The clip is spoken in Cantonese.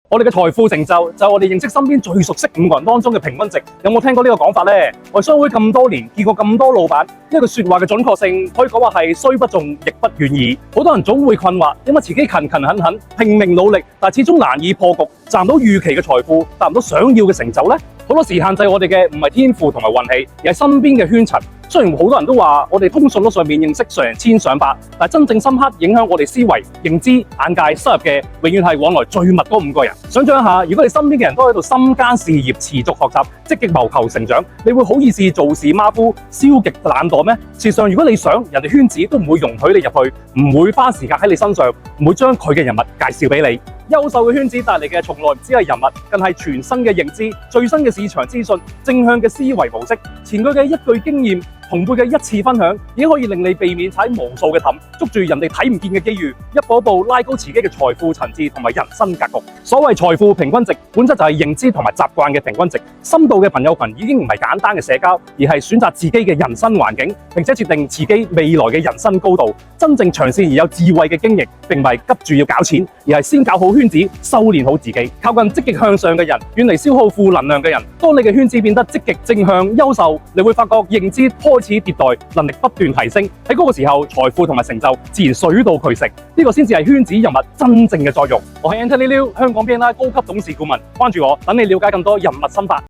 我哋嘅財富成就就係我哋認識身邊最熟悉5個人當中嘅平均值。有冇聽過呢個講法呢？我哋商會咁多年見過咁多老闆，呢句說話嘅準確性可以講話係雖不中亦不遠矣。好多人總會困惑，點解自己勤勤懇懇拼命努力，但始終難以破局，賺到預期嘅財富，達唔到想要嘅成就呢？好多時限制我哋嘅唔係天賦同埋運氣，而係身邊嘅圈層。雖然好多人都話我哋通訊錄上面認識上千上百，但真正深刻影響我哋思維、認知、眼界、收入嘅，永遠係往來最密嗰5個人。想象一下，如果你身邊嘅人都喺度深耕事業、持續學習、積極謀求成長，你會好意思做事馬虎、消極懶惰咩？事實上，如果你想，人哋圈子都唔會容許你入去，唔會花時間喺你身上，唔會將佢嘅人物介紹俾你。優秀嘅圈子帶嚟嘅，從來唔只係人物，更係全新嘅認知、最新嘅市場資訊、正向嘅思維模式、前輩嘅一句經驗、同輩嘅一次分享，已經可以令你避免踩無數嘅氹，捉住人哋睇唔見嘅機遇，一步一步拉高自己嘅財富層次同埋人生格局。所謂財富平均值，本質就係認知同埋習慣嘅平均值。深度嘅朋友群已經唔係簡單嘅社交，而係選擇自己嘅人生環境，並且設定自己未來嘅人生高度。真正長線而有智慧嘅經營，並唔係急住要搞錢，而係先搞好圈子，修煉好自己，靠近積極向上嘅人，遠離消耗負能量嘅人。當你嘅圈子變得積極正向、優秀，你會發覺認知開始迭代，能力不斷提升。喺嗰個時候，財富同埋成就自然水到渠成。呢個先至係圈子人物真正嘅作用。我係 Anthony Liu，香港 BNI 高級董事顧問，關注我，等你了解更多人物心法。